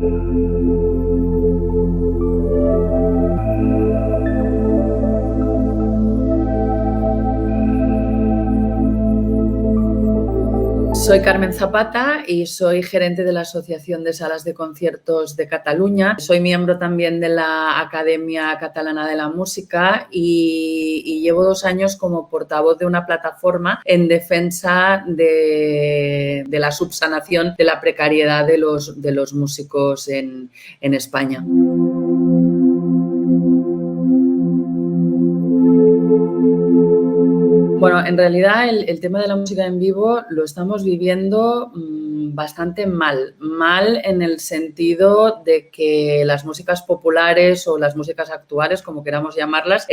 Soy Carmen Zapata y soy gerente de la Asociación de Salas de Conciertos de Cataluña. Soy miembro también de la Academia Catalana de la Música y llevo 2 años como portavoz de una plataforma en defensa de la subsanación de la precariedad de los músicos en España. Bueno, en realidad el tema de la música en vivo lo estamos viviendo bastante mal. Mal en el sentido de que las músicas populares o las músicas actuales, como queramos llamarlas,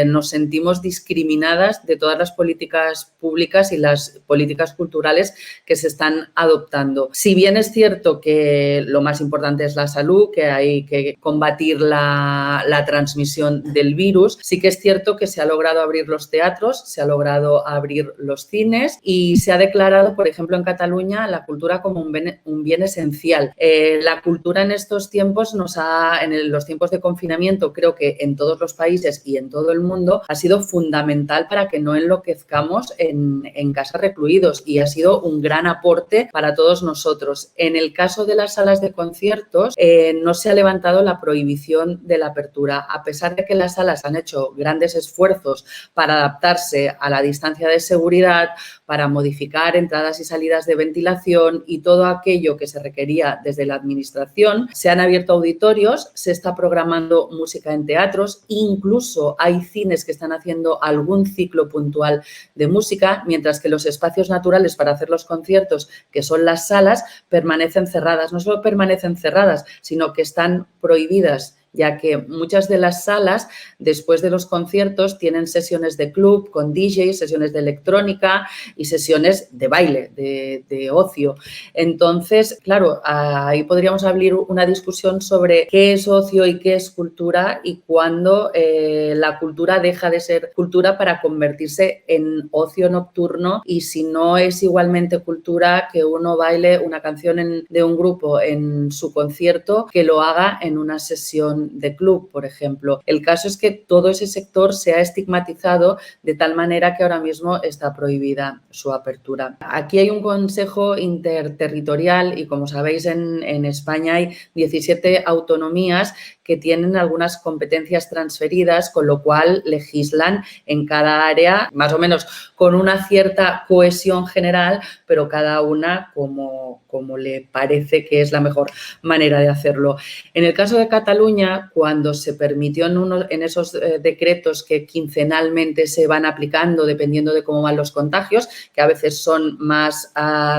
nos sentimos discriminadas de todas las políticas públicas y las políticas culturales que se están adoptando. Si bien es cierto que lo más importante es la salud, que hay que combatir la transmisión del virus, sí que es cierto que se ha logrado abrir los teatros, se ha logrado abrir los cines y se ha declarado, por ejemplo, en Cataluña, la cultura como un bien esencial. La cultura en estos tiempos en los tiempos de confinamiento, creo que en todos los países y en todo el mundo, ha sido fundamental para que no enloquezcamos en casa recluidos y ha sido un gran aporte para todos nosotros. En el caso de las salas de conciertos, no se ha levantado la prohibición de la apertura, a pesar de que las salas han hecho grandes esfuerzos para adaptarse a la distancia de seguridad, para modificar entradas y salidas de ventilación y todo aquello que se requería desde la administración. Se han abierto auditorios, se está programando música en teatros, incluso hay cines que están haciendo algún ciclo puntual de música, mientras que los espacios naturales para hacer los conciertos, que son las salas, permanecen cerradas. No solo permanecen cerradas, sino que están prohibidas, ya que muchas de las salas, después de los conciertos, tienen sesiones de club con DJ, sesiones de electrónica y sesiones de baile, de ocio. Entonces, claro, ahí podríamos abrir una discusión sobre qué es ocio y qué es cultura y cuándo la cultura deja de ser cultura para convertirse en ocio nocturno, y si no es igualmente cultura que uno baile una canción de un grupo en su concierto, que lo haga en una sesión de club, por ejemplo. El caso es que todo ese sector se ha estigmatizado de tal manera que ahora mismo está prohibida su apertura. Aquí hay un consejo interterritorial y, como sabéis, en España hay 17 autonomías que tienen algunas competencias transferidas, con lo cual legislan en cada área, más o menos con una cierta cohesión general, pero cada una como le parece que es la mejor manera de hacerlo. En el caso de Cataluña, cuando se permitió en esos decretos que quincenalmente se van aplicando dependiendo de cómo van los contagios, que a veces son más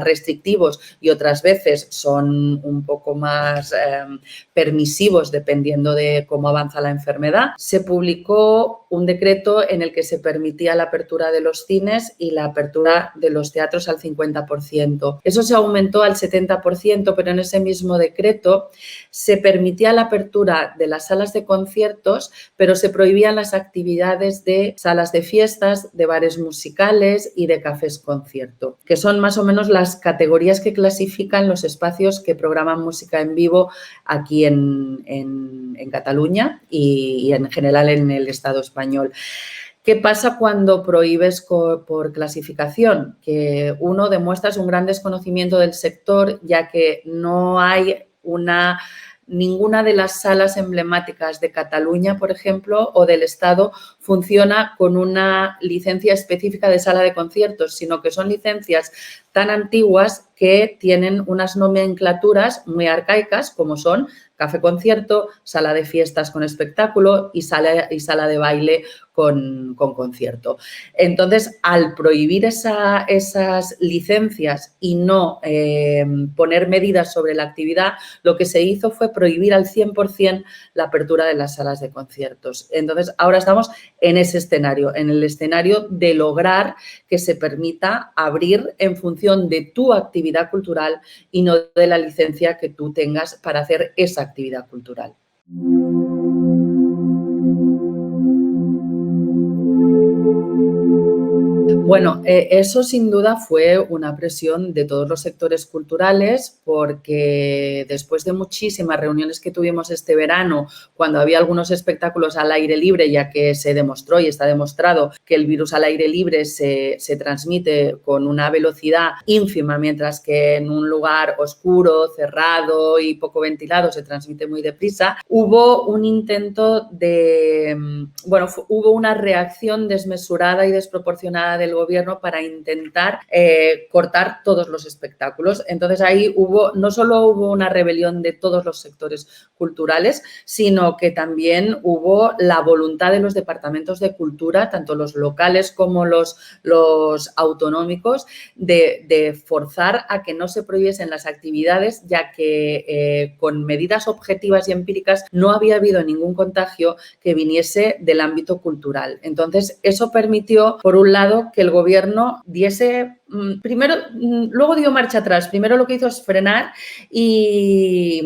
restrictivos y otras veces son un poco más permisivos dependiendo de cómo avanza la enfermedad, se publicó un decreto en el que se permitía la apertura de los cines y la apertura de los teatros al 50%. Eso se aumentó al 70%, pero en ese mismo decreto se permitía la apertura de las salas de conciertos, pero se prohibían las actividades de salas de fiestas, de bares musicales y de cafés concierto, que son más o menos las categorías que clasifican los espacios que programan música en vivo aquí en Cataluña y en general en el Estado español. ¿Qué pasa cuando prohíbes por clasificación? Que uno, demuestras un gran desconocimiento del sector, ya que no hay ninguna de las salas emblemáticas de Cataluña, por ejemplo, o del Estado, funciona con una licencia específica de sala de conciertos, sino que son licencias tan antiguas que tienen unas nomenclaturas muy arcaicas, como son café concierto, sala de fiestas con espectáculo y sala de baile con concierto. Entonces, al prohibir esas licencias y no poner medidas sobre la actividad, lo que se hizo fue prohibir al 100% la apertura de las salas de conciertos. Entonces, ahora estamos en ese escenario, en el escenario de lograr que se permita abrir en función de tu actividad cultural y no de la licencia que tú tengas para hacer esa actividad cultural. Bueno, eso sin duda fue una presión de todos los sectores culturales porque después de muchísimas reuniones que tuvimos este verano, cuando había algunos espectáculos al aire libre, ya que se demostró y está demostrado que el virus al aire libre se transmite con una velocidad ínfima, mientras que en un lugar oscuro, cerrado y poco ventilado se transmite muy deprisa, hubo un intento de, bueno, hubo una reacción desmesurada y desproporcionada del gobierno para intentar cortar todos los espectáculos. Entonces ahí no solo hubo una rebelión de todos los sectores culturales, sino que también hubo la voluntad de los departamentos de cultura, tanto los locales como los autonómicos, de forzar a que no se prohibiesen las actividades, ya que con medidas objetivas y empíricas no había habido ningún contagio que viniese del ámbito cultural. Entonces, eso permitió, por un lado, que el gobierno diese, primero, luego dio marcha atrás. Primero lo que hizo es frenar y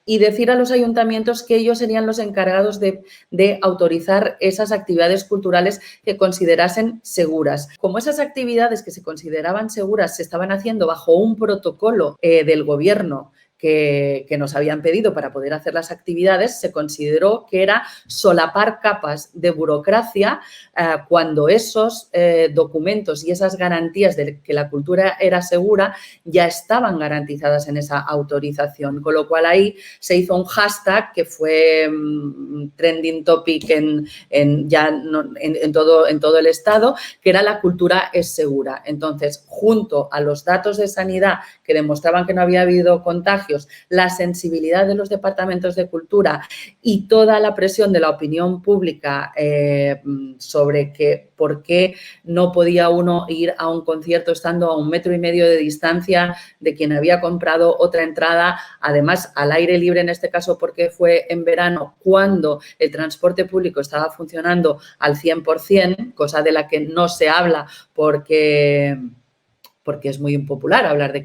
decir a los ayuntamientos que ellos serían los encargados de autorizar esas actividades culturales que considerasen seguras. Como esas actividades que se consideraban seguras se estaban haciendo bajo un protocolo del gobierno que nos habían pedido para poder hacer las actividades, se consideró que era solapar capas de burocracia cuando esos documentos y esas garantías de que la cultura era segura ya estaban garantizadas en esa autorización. Con lo cual ahí se hizo un hashtag que fue trending topic en todo el estado, que era la cultura es segura. Entonces, junto a los datos de sanidad que demostraban que no había habido contagios, la sensibilidad de los departamentos de cultura y toda la presión de la opinión pública sobre que por qué no podía uno ir a un concierto estando a 1,5 metros de distancia de quien había comprado otra entrada, además al aire libre en este caso porque fue en verano cuando el transporte público estaba funcionando al 100%, cosa de la que no se habla porque es muy impopular hablar de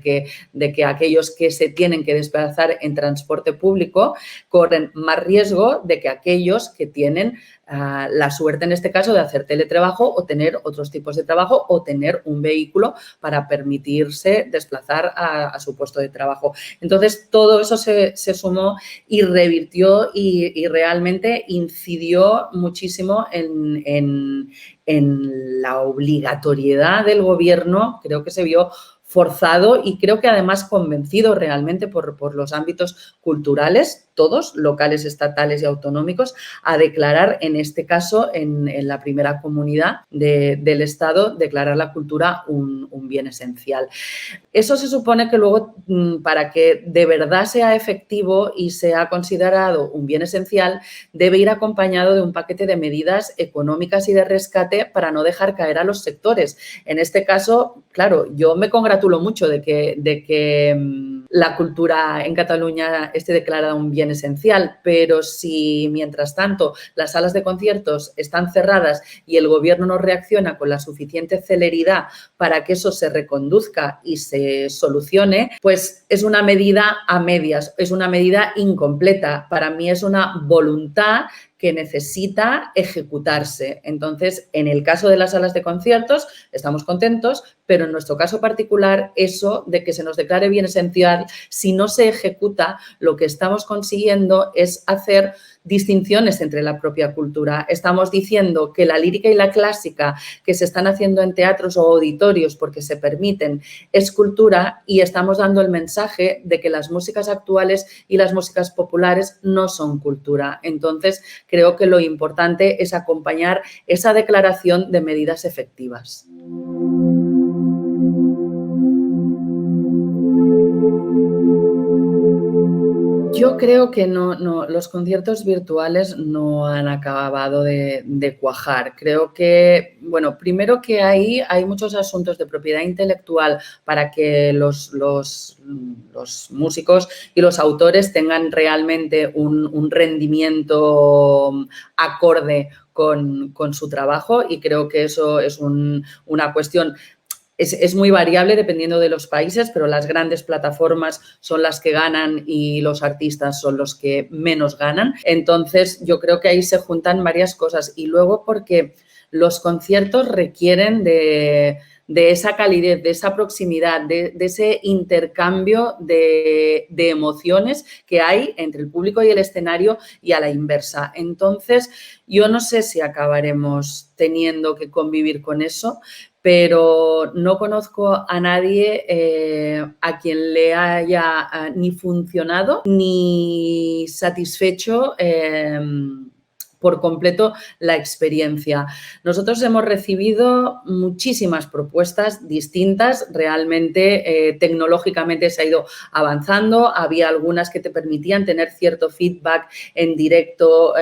que aquellos que se tienen que desplazar en transporte público corren más riesgo de que aquellos que tienen la suerte, en este caso, de hacer teletrabajo o tener otros tipos de trabajo o tener un vehículo para permitirse desplazar a su puesto de trabajo. Entonces, todo eso se sumó y revirtió y realmente incidió muchísimo en la obligatoriedad del gobierno. Creo que se vio forzado y creo que además convencido realmente por los ámbitos culturales, todos, locales, estatales y autonómicos, a declarar, en este caso, en la primera comunidad del Estado, declarar la cultura un bien esencial. Eso se supone que luego, para que de verdad sea efectivo y sea considerado un bien esencial, debe ir acompañado de un paquete de medidas económicas y de rescate para no dejar caer a los sectores. En este caso, claro, yo me congratulo mucho de que la cultura en Cataluña esté declarada un bien esencial, pero si mientras tanto las salas de conciertos están cerradas y el gobierno no reacciona con la suficiente celeridad para que eso se reconduzca y se solucione, pues es una medida a medias, es una medida incompleta. Para mí es una voluntad que necesita ejecutarse. Entonces, en el caso de las salas de conciertos, estamos contentos, pero en nuestro caso particular, eso de que se nos declare bien esencial, si no se ejecuta, lo que estamos consiguiendo es hacer distinciones entre la propia cultura. Estamos diciendo que la lírica y la clásica que se están haciendo en teatros o auditorios porque se permiten es cultura, y estamos dando el mensaje de que las músicas actuales y las músicas populares no son cultura. Entonces, creo que lo importante es acompañar esa declaración de medidas efectivas. Yo creo que no, los conciertos virtuales no han acabado de cuajar. Creo que, bueno, primero que hay muchos asuntos de propiedad intelectual para que los músicos y los autores tengan realmente un rendimiento acorde con su trabajo, y creo que eso es una cuestión. Es muy variable dependiendo de los países, pero las grandes plataformas son las que ganan y los artistas son los que menos ganan. Entonces, yo creo que ahí se juntan varias cosas. Y luego porque Los conciertos requieren de esa calidez, de esa proximidad, de ese intercambio de emociones que hay entre el público y el escenario y a la inversa. Entonces, yo no sé si acabaremos teniendo que convivir con eso, pero no conozco a nadie a quien le haya ni funcionado ni satisfecho por completo la experiencia. Nosotros hemos recibido muchísimas propuestas distintas, realmente tecnológicamente se ha ido avanzando, había algunas que te permitían tener cierto feedback en directo,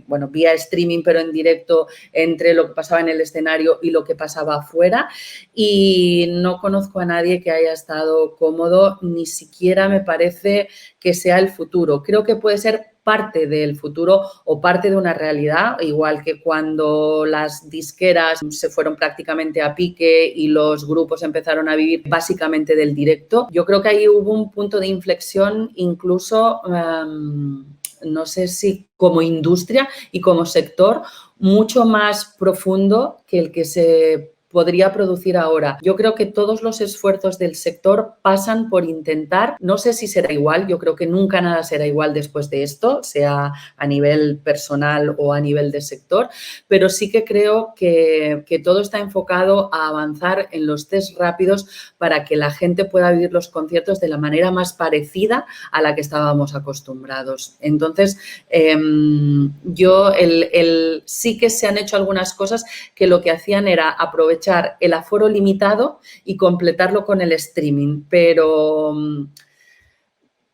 bueno, vía streaming, pero en directo entre lo que pasaba en el escenario y lo que pasaba afuera, y no conozco a nadie que haya estado cómodo, ni siquiera me parece que sea el futuro. Creo que puede ser parte del futuro o parte de una realidad, igual que cuando las disqueras se fueron prácticamente a pique y los grupos empezaron a vivir básicamente del directo. Yo creo que ahí hubo un punto de inflexión incluso, no sé si como industria y como sector, mucho más profundo que el que se podría producir ahora. Yo creo que todos los esfuerzos del sector pasan por intentar, no sé si será igual, yo creo que nunca nada será igual después de esto, sea a nivel personal o a nivel de sector, pero sí que creo que todo está enfocado a avanzar en los test rápidos para que la gente pueda vivir los conciertos de la manera más parecida a la que estábamos acostumbrados. Entonces, sí que se han hecho algunas cosas que lo que hacían era aprovechar el aforo limitado y completarlo con el streaming, pero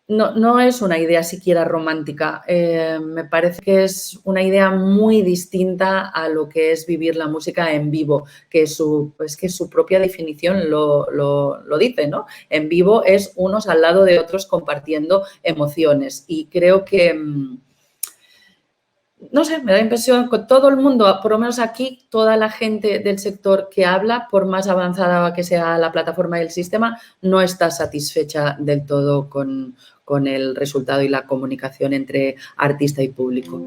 no es una idea siquiera romántica. Me parece que es una idea muy distinta a lo que es vivir la música en vivo, que su propia definición lo dice, ¿no? En vivo es unos al lado de otros compartiendo emociones, y creo que no sé, me da la impresión que todo el mundo, por lo menos aquí, toda la gente del sector que habla, por más avanzada que sea la plataforma y el sistema, no está satisfecha del todo con el resultado y la comunicación entre artista y público.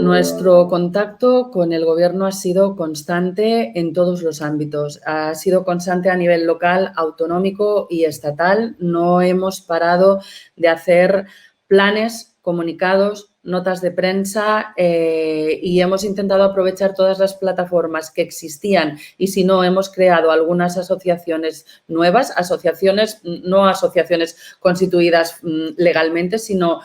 Nuestro contacto con el Gobierno ha sido constante en todos los ámbitos. Ha sido constante a nivel local, autonómico y estatal. No hemos parado de hacer planes, comunicados, notas de prensa y hemos intentado aprovechar todas las plataformas que existían, y si no, hemos creado algunas asociaciones nuevas, no asociaciones constituidas legalmente, sino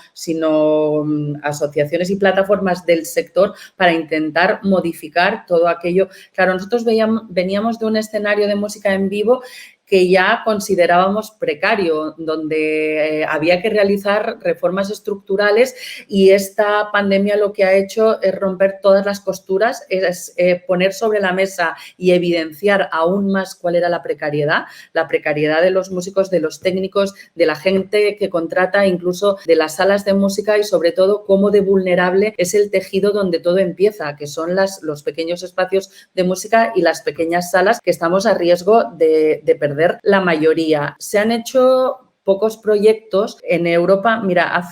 asociaciones y plataformas del sector para intentar modificar todo aquello. Claro, nosotros veníamos de un escenario de música en vivo que ya considerábamos precario, donde había que realizar reformas estructurales, y esta pandemia lo que ha hecho es romper todas las costuras, es poner sobre la mesa y evidenciar aún más cuál era la precariedad de los músicos, de los técnicos, de la gente que contrata, incluso de las salas de música, y sobre todo cómo de vulnerable es el tejido donde todo empieza, que son los pequeños espacios de música y las pequeñas salas, que estamos a riesgo de perder la mayoría. Se han hecho pocos proyectos en Europa. Mira,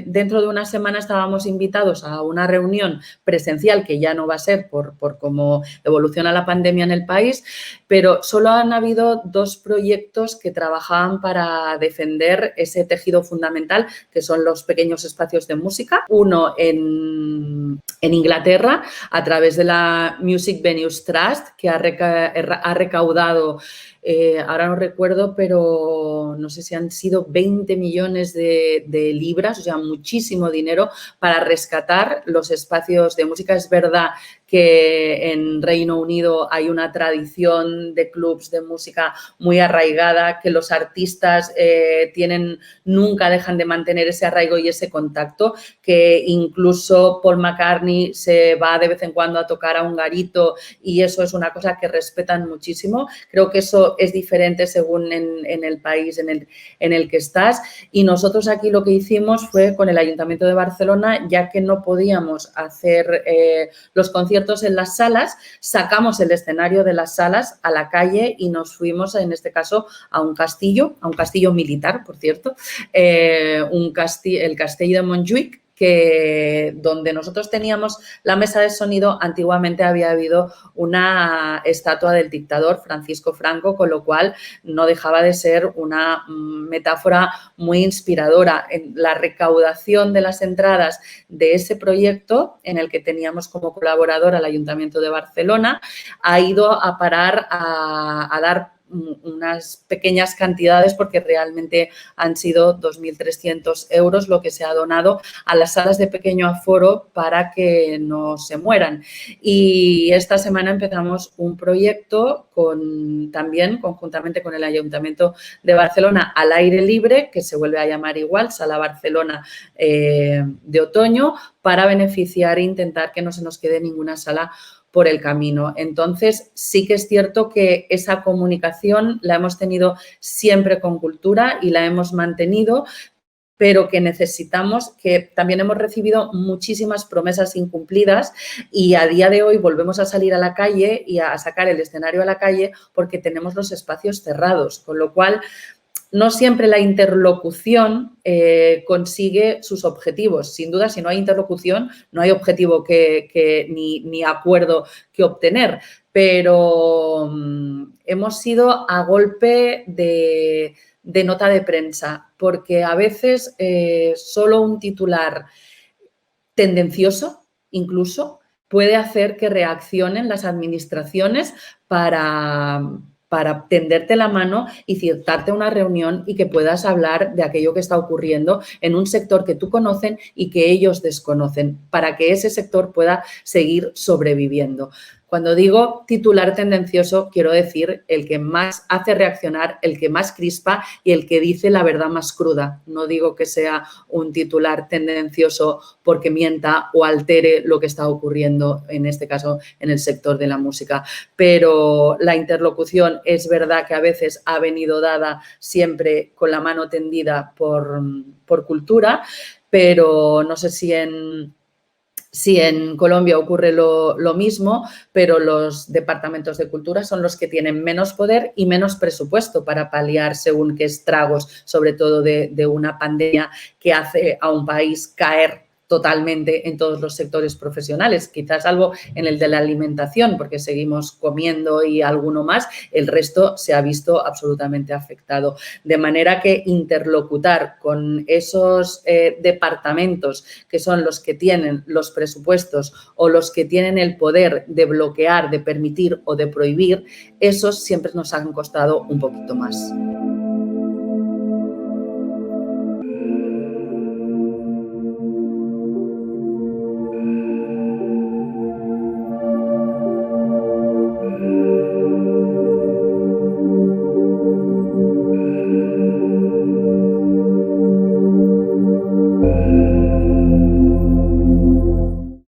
dentro de una semana estábamos invitados a una reunión presencial, que ya no va a ser por cómo evoluciona la pandemia en el país, pero solo han habido 2 proyectos que trabajaban para defender ese tejido fundamental, que son los pequeños espacios de música. Uno en Inglaterra, a través de la Music Venues Trust, que ha recaudado, ahora no recuerdo, pero no sé si han sido 20 millones de libras, o sea, muchísimo dinero para rescatar los espacios de música. Es verdad que en Reino Unido hay una tradición de clubs de música muy arraigada, que los artistas nunca dejan de mantener ese arraigo y ese contacto, que incluso Paul McCartney se va de vez en cuando a tocar a un garito, y eso es una cosa que respetan muchísimo. Creo que eso es diferente según en el país en el que estás, y nosotros aquí lo que hicimos fue con el Ayuntamiento de Barcelona, ya que no podíamos hacer los conciertos conciertos en las salas, sacamos el escenario de las salas a la calle y nos fuimos, en este caso, a un castillo militar, por cierto, el Castillo de Montjuïc, donde nosotros teníamos la mesa de sonido, antiguamente había habido una estatua del dictador Francisco Franco, con lo cual no dejaba de ser una metáfora muy inspiradora. En la recaudación de las entradas de ese proyecto, en el que teníamos como colaborador al Ayuntamiento de Barcelona, ha ido a parar a dar unas pequeñas cantidades, porque realmente han sido 2.300 euros lo que se ha donado a las salas de pequeño aforo para que no se mueran. Y esta semana empezamos un proyecto también conjuntamente con el Ayuntamiento de Barcelona, al aire libre, que se vuelve a llamar igual, Sala Barcelona de otoño, para beneficiar e intentar que no se nos quede ninguna sala por el camino. Entonces, sí que es cierto que esa comunicación la hemos tenido siempre con Cultura y la hemos mantenido, pero que necesitamos, que también hemos recibido muchísimas promesas incumplidas y a día de hoy volvemos a salir a la calle y a sacar el escenario a la calle porque tenemos los espacios cerrados, con lo cual no siempre la interlocución consigue sus objetivos. Sin duda, si no hay interlocución, no hay objetivo ni acuerdo que obtener. Pero hemos sido a golpe de nota de prensa, porque a veces solo un titular tendencioso, incluso, puede hacer que reaccionen las administraciones para tenderte la mano y citarte a una reunión y que puedas hablar de aquello que está ocurriendo en un sector que tú conocen y que ellos desconocen, para que ese sector pueda seguir sobreviviendo. Cuando digo titular tendencioso, quiero decir el que más hace reaccionar, el que más crispa y el que dice la verdad más cruda. No digo que sea un titular tendencioso porque mienta o altere lo que está ocurriendo, en este caso, en el sector de la música. Pero la interlocución es verdad que a veces ha venido dada siempre con la mano tendida por Cultura, pero no sé si en Colombia ocurre lo mismo, pero los departamentos de cultura son los que tienen menos poder y menos presupuesto para paliar según qué estragos, sobre todo de una pandemia que hace a un país caer totalmente en todos los sectores profesionales, quizás algo en el de la alimentación, porque seguimos comiendo y alguno más, el resto se ha visto absolutamente afectado. De manera que interlocutar con esos departamentos que son los que tienen los presupuestos o los que tienen el poder de bloquear, de permitir o de prohibir, esos siempre nos han costado un poquito más.